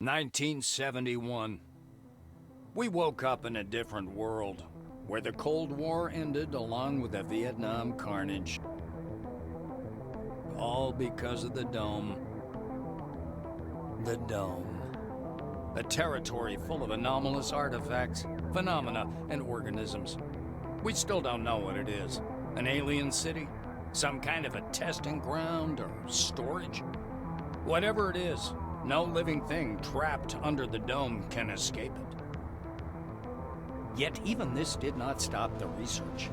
1971. We woke up in a different world, where the Cold War ended along with the Vietnam carnage. All because of the Dome. The Dome. A territory full of anomalous artifacts, phenomena, and organisms. We still don't know what it is. An alien city? Some kind of a testing ground or storage? Whatever it is, no living thing trapped under the Dome can escape it. Yet even this did not stop the research.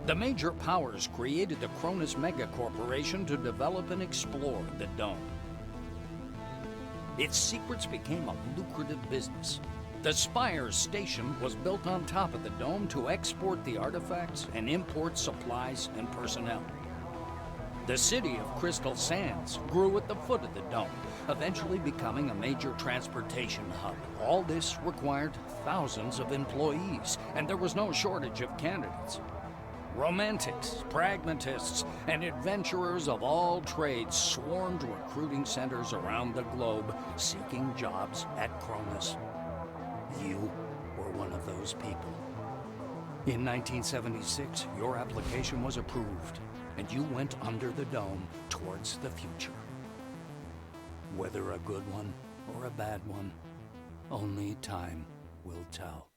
The major powers created the Cronus Megacorporation to develop and explore the Dome. Its secrets became a lucrative business. The Spires station was built on top of the Dome to export the artifacts and import supplies and personnel. The city of Crystal Sands grew at the foot of the Dome, eventually becoming a major transportation hub. All this required thousands of employees, and there was no shortage of candidates. Romantics, pragmatists, and adventurers of all trades swarmed recruiting centers around the globe, seeking jobs at Cronus. You were one of those people. In 1976, your application was approved, and you went under the Dome towards the future. Whether a good one or a bad one, only time will tell.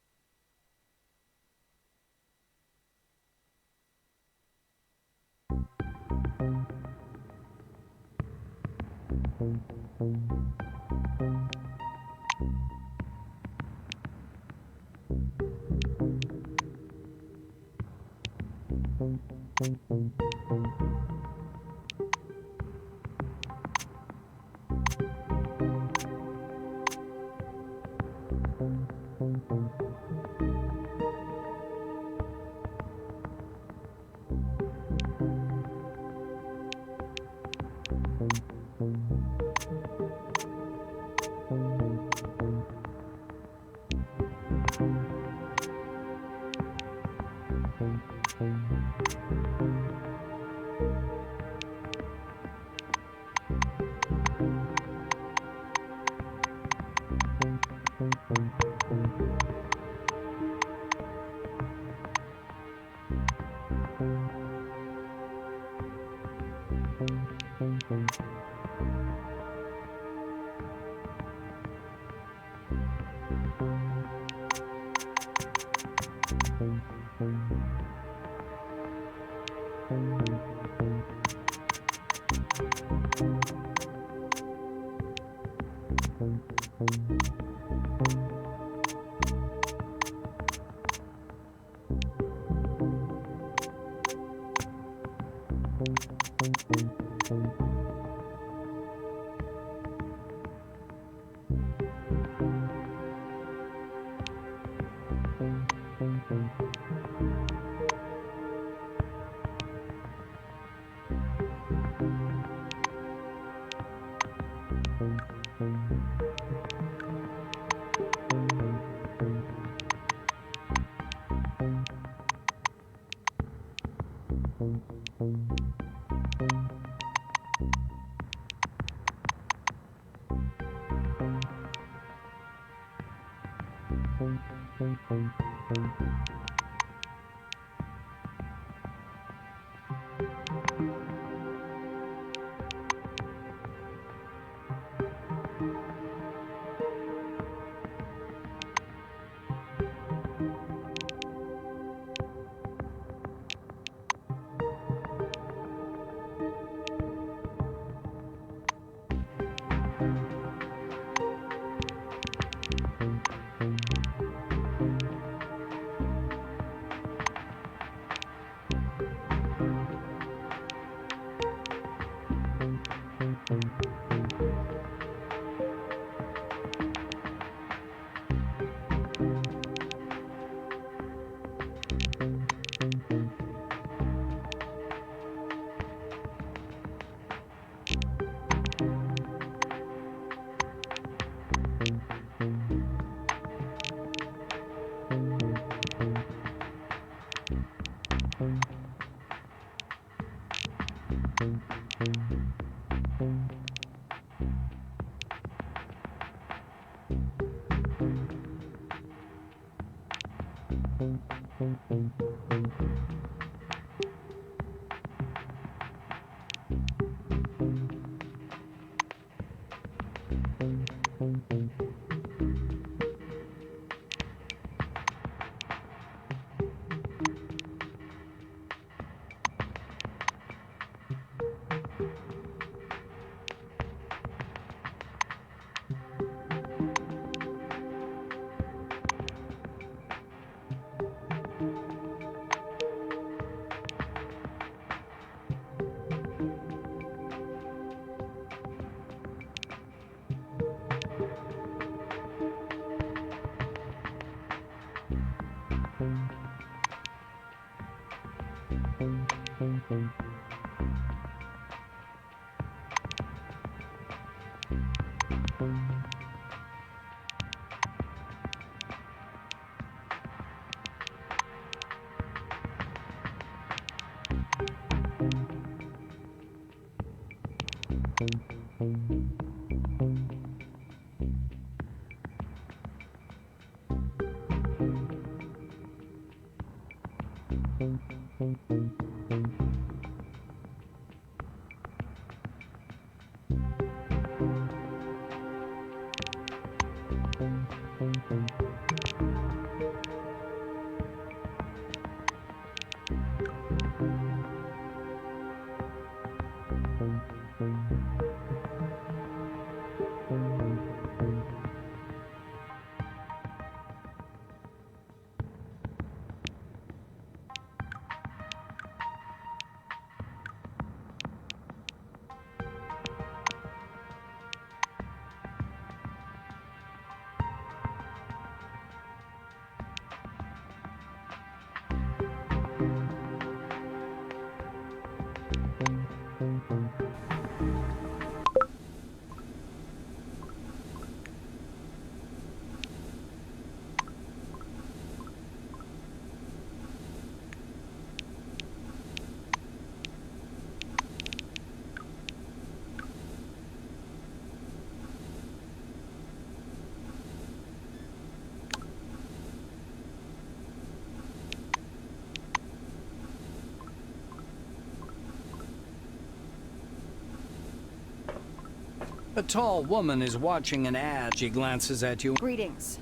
A tall woman is watching an ad. She glances at you. Greetings.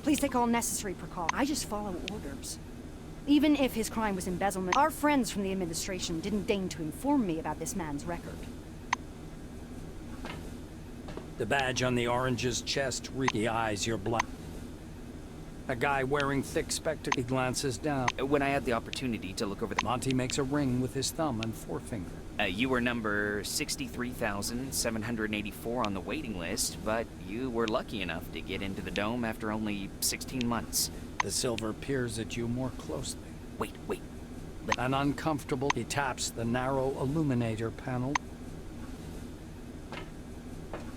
Please take all necessary precautions. I just follow orders. Even if his crime was embezzlement, our friends from the administration didn't deign to inform me about this man's record. The badge on the orange's chest the eyes your black. A guy wearing thick spectacles. He glances down. When I had the opportunity to look over the... Monty makes a ring with his thumb and forefinger. you were number 63,784 on the waiting list, but you were lucky enough to get into the dome after only 16 months. The silver peers at you more closely. Wait. An uncomfortable, he taps the narrow illuminator panel.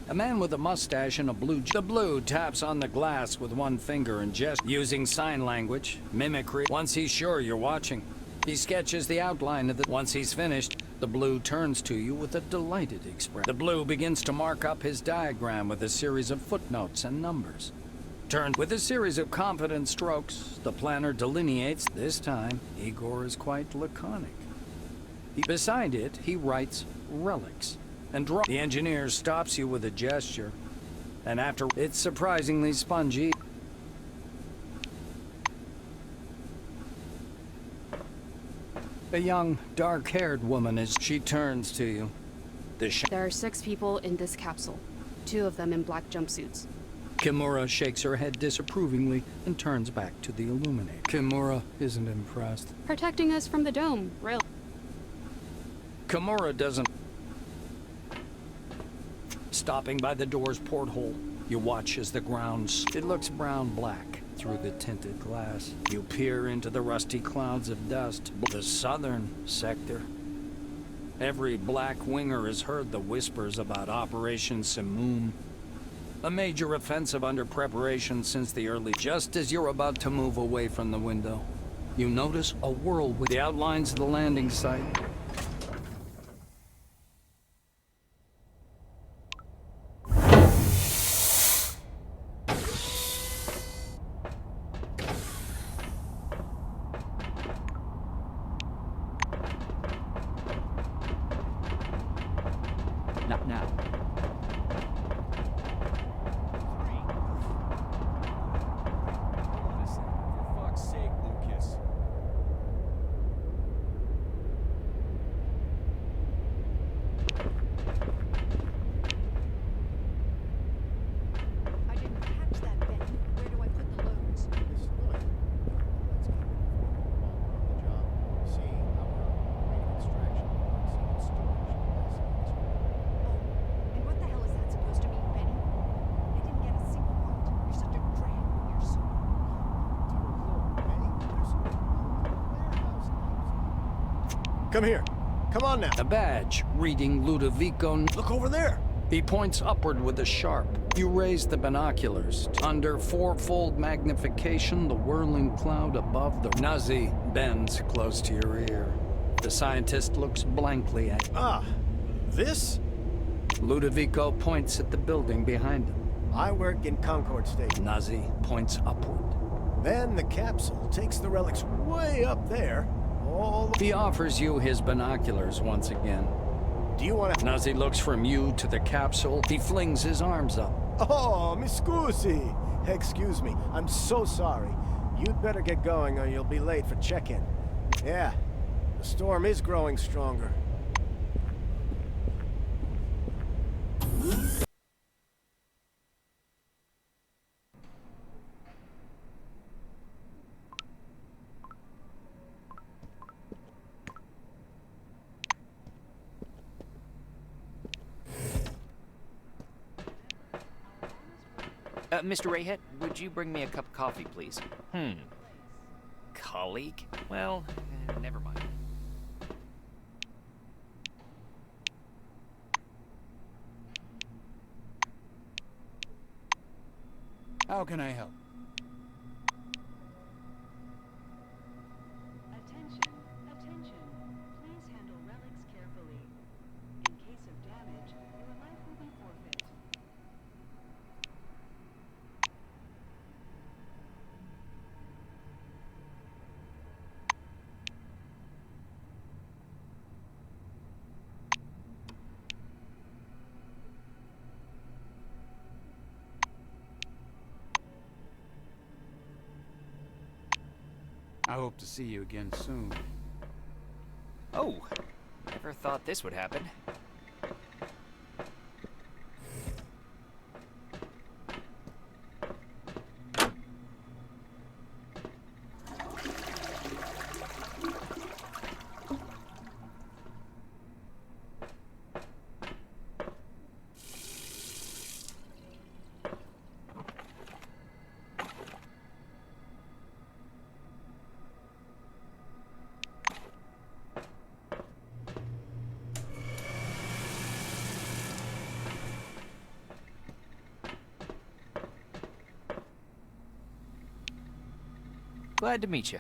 A man with a mustache and a blue... The blue taps on the glass with one finger and gestures, using sign language, mimicry. Once he's sure you're watching, he sketches the outline of the... Once he's finished, the blue turns to you with a delighted expression. The blue begins to mark up his diagram with a series of footnotes and numbers. With a series of confident strokes, the planner delineates. This time, Igor is quite laconic. Beside it, he writes relics. And the engineer stops you with a gesture, and after it's surprisingly spongy. A young, dark-haired woman she turns to you. There are 6 people in this capsule, 2 of them in black jumpsuits. Kimura shakes her head disapprovingly and turns back to the illuminator. Kimura isn't impressed. Protecting us from the dome, really. Kimura doesn't. Stopping by the door's porthole, you watch as the ground... It looks brown-black through the tinted glass. You peer into the rusty clouds of dust. The southern sector. Every black winger has heard the whispers about Operation Simoom. A major offensive under preparation since the early... Just as you're about to move away from the window, you notice a whirlwind. The outlines of the landing site. Come here. Come on now. A badge reading Ludovico. Look over there. He points upward with a sharp. You raise the binoculars. Under fourfold magnification, the whirling cloud above the Nazi bends close to your ear. The scientist looks blankly at you. Ah, this? Ludovico points at the building behind him. I work in Concord Station. Nazi points upward. Then the capsule takes the relics way up there. All the... He offers you his binoculars once again. Do you want to... Nazi looks from you to the capsule. He flings his arms up. Oh, mi scusi. Excuse me. I'm so sorry. You'd better get going or you'll be late for check-in. Yeah, the storm is growing stronger. Mr. Rayhead, would you bring me a cup of coffee, please? Colleague? Well, never mind. How can I help? Attention, attention. Please handle relics carefully. In case of damage, your life will be forfeit. I hope to see you again soon. Oh, never thought this would happen. Glad to meet you.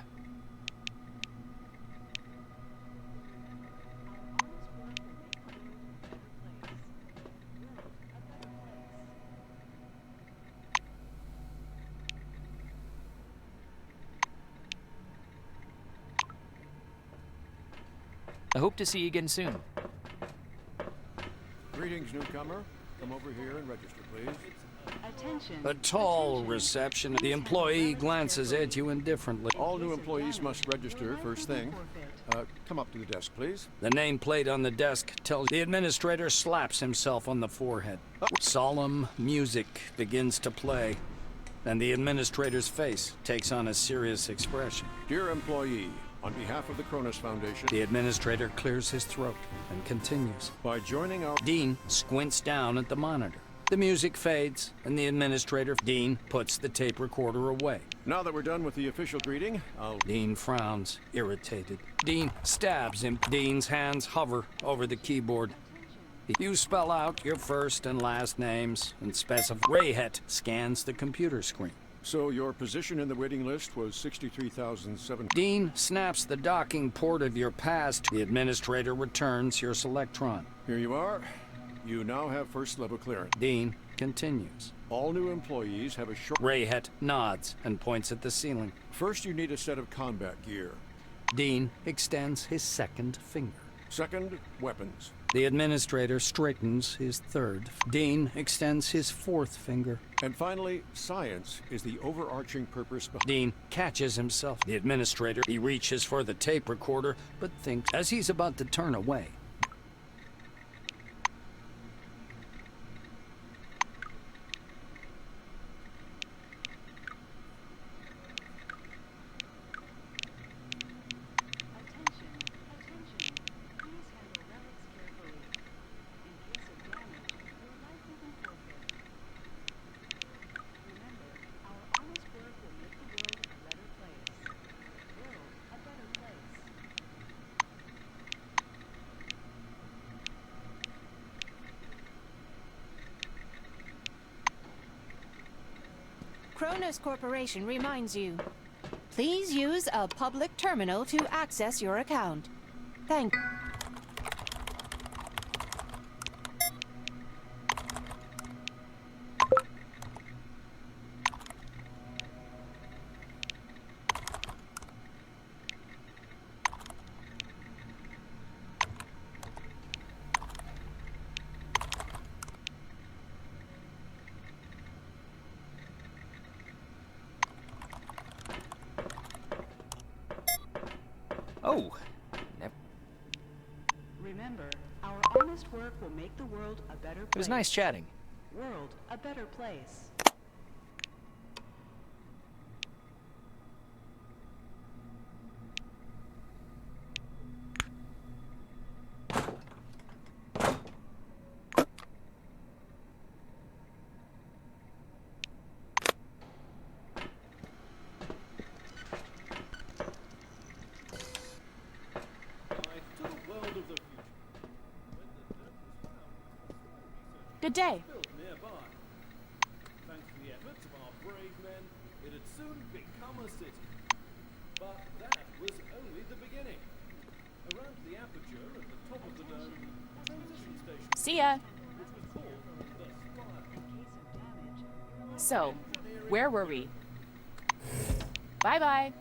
I hope to see you again soon. Greetings, newcomer. Come over here and register, please. Attention. A tall attention. receptionist. The employee glances at you indifferently. All new employees must register first thing. Come up to the desk, please. The nameplate on the desk tells the administrator slaps himself on the forehead. Solemn music begins to play, and the administrator's face takes on a serious expression. Dear employee, on behalf of the Cronus Foundation, The administrator clears his throat and continues. by joining our... Dean squints down at the monitor. The music fades, and the administrator, Dean, puts the tape recorder away. Now that we're done with the official greeting, Dean frowns, irritated. Dean stabs him. Dean's hands hover over the keyboard. You spell out your first and last names and specify. Rayhet scans the computer screen. So your position in the waiting list was 63,007... Dean snaps the docking port of your pass. The administrator returns your Selectron. Here you are. You now have first-level clearance. Dean continues. All new employees have a short... Rayhet nods and points at the ceiling. First, you need a set of combat gear. Dean extends his second finger. Second, weapons. The administrator straightens his third. Dean extends his fourth finger. And finally, science is the overarching purpose behind... Dean catches himself. The administrator, he reaches for the tape recorder, but thinks as he's about to turn away. Attention, attention. Please handle relics carefully. In case of damage, your life will be forfeit. Remember, our honest work will make the world a better place. World a better place. Kronos Corporation reminds you. Please use a public terminal to access your account. Thank you. Oh, Remember, our honest work will make the world a better place. it was nice chatting. World a better place. Good day. Built nearby. Thanks to the efforts of our brave men, it had soon become a city. But that was only the beginning. Around the aperture at the top of the dome, a transition station, See ya. which was called the Spire. So, where were we? Bye-bye.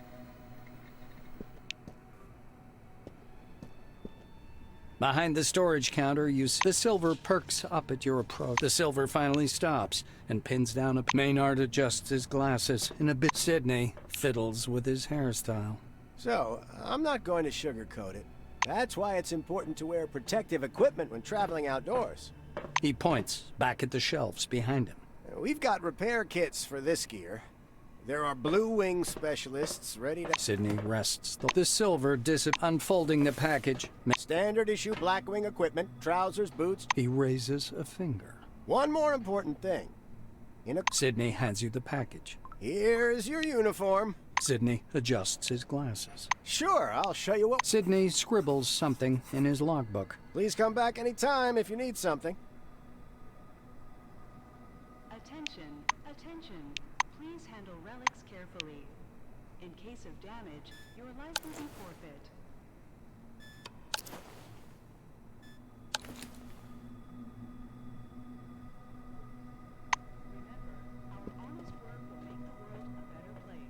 Behind the storage counter, you see the silver perks up at your approach. The silver finally stops and pins down a... Maynard adjusts his glasses. In a bit, Sidney fiddles with his hairstyle. So, I'm not going to sugarcoat it. That's why it's important to wear protective equipment when traveling outdoors. He points back at the shelves behind him. We've got repair kits for this gear. There are blue wing specialists ready to... Sidney rests the silver unfolding the package. Standard issue black wing equipment, trousers, boots. He raises a finger. One more important thing. Sidney hands you the package. Here's your uniform. Sidney adjusts his glasses. Sure, I'll show you what... Sidney scribbles something in his logbook. Please come back anytime if you need something. Attention, attention. Please handle relics carefully. In case of damage, your license will forfeit. Remember, our honest work will make the world a better place.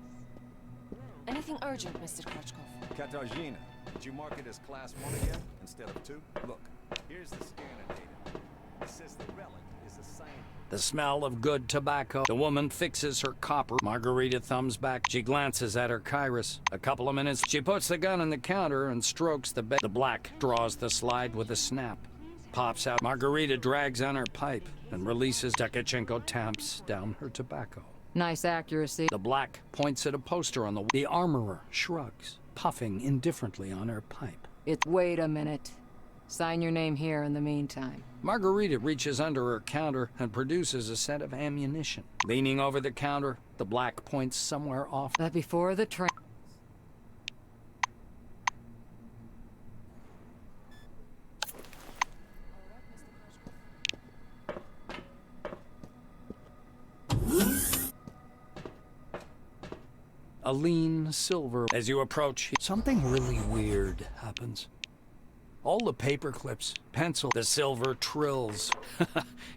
Anything urgent, Mr. Krachkov? Katarzyna, did you mark it as Class 1 again, instead of 2? Look, here's the scanner data. It says the relic is a cyanide. The smell of good tobacco. The woman fixes her copper. Margarita thumbs back. She glances at her Kairos. A couple of minutes, she puts the gun on the counter and strokes the bed. The black draws the slide with a snap. Pops out. Margarita drags on her pipe and releases. Dekachenko tamps down her tobacco. Nice accuracy. The black points at a poster on the wall. The armorer shrugs, puffing indifferently on her pipe. Wait a minute. Sign your name here in the meantime. Margarita reaches under her counter and produces a set of ammunition. Leaning over the counter, the black points somewhere off. But before the train... A lean silver. As you approach, something really weird happens. All the paper clips, pencil, the silver trills.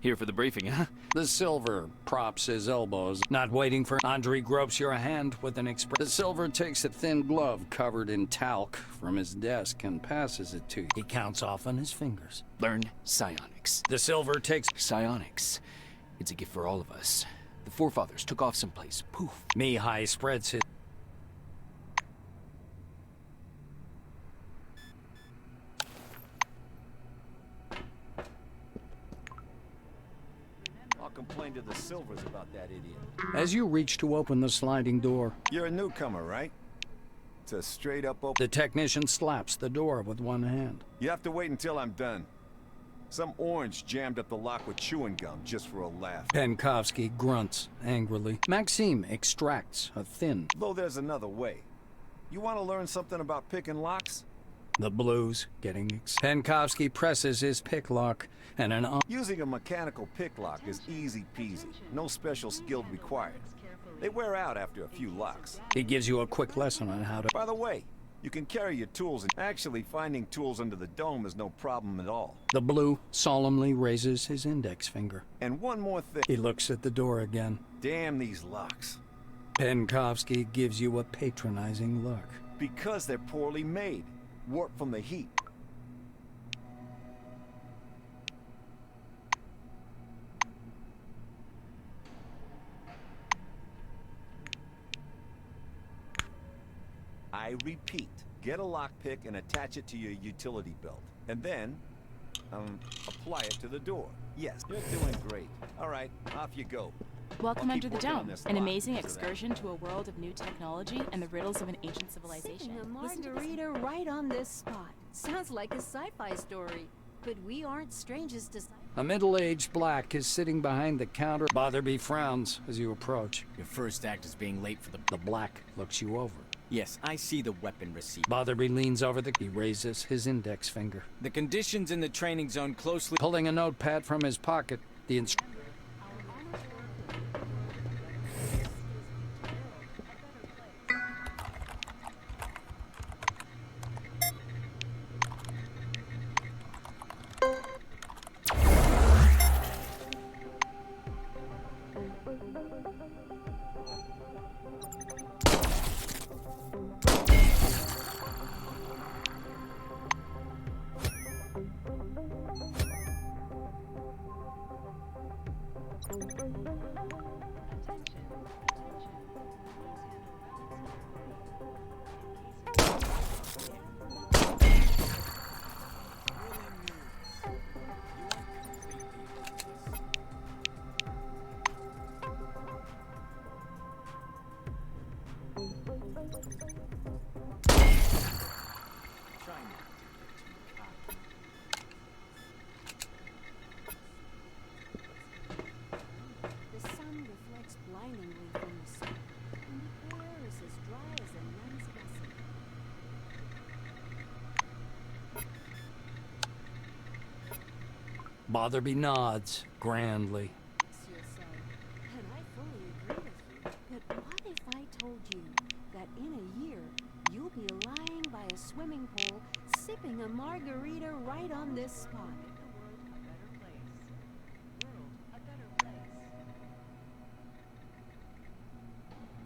Here for the briefing, huh? The silver props his elbows, not waiting for... Andre gropes your hand with an express. The silver takes a thin glove covered in talc from his desk and passes it to you. He counts off on his fingers. Learn psionics. The silver takes... Psionics. It's a gift for all of us. The forefathers took off someplace. Poof. Mihai spreads his... Complain to the Silvers about that idiot. As you reach to open the sliding door... You're a newcomer, right? It's a straight up open... The technician slaps the door with one hand. You have to wait until I'm done. Some orange jammed up the lock with chewing gum just for a laugh. Penkovsky grunts angrily. Maxime extracts a thin... Though there's another way. You want to learn something about picking locks? The blues getting... Penkovsky presses his pick lock and an... Using a mechanical pick lock is easy peasy. No special skill required. They wear out after a few locks. He gives you a quick lesson on how to... By the way, you can carry your tools, and actually finding tools under the dome is no problem at all. The blue solemnly raises his index finger. And one more thing. He looks at the door again. Damn these locks. Penkovsky gives you a patronizing look. Because they're poorly made. Warped from the heat. I repeat, get a lockpick and attach it to your utility belt. And then, apply it to the door. Yes, you're doing great. All right, off you go. Welcome I'll keep under the working on dome, this an lock. amazing So that- excursion to a world of new technology and the riddles of an ancient civilization. Sipping a Listen to this. margarita right on this spot. Sounds like a sci-fi story. But we aren't strangers to sci-fi. A middle-aged black is sitting behind the counter. Botherby frowns as you approach. Your first act is being late for the... The black looks you over. Yes, I see the weapon receipt. Botherby leans over He raises his index finger. The conditions in the training zone closely... Pulling a notepad from his pocket, the The sun reflects blindingly from the sky, and the air is as dry as a nun's vessel. Botherby nods grandly. You'll say, and I fully agree with you. But what if I told you that in a year you'll be lying by a swimming pool, sipping a margarita right on this spot?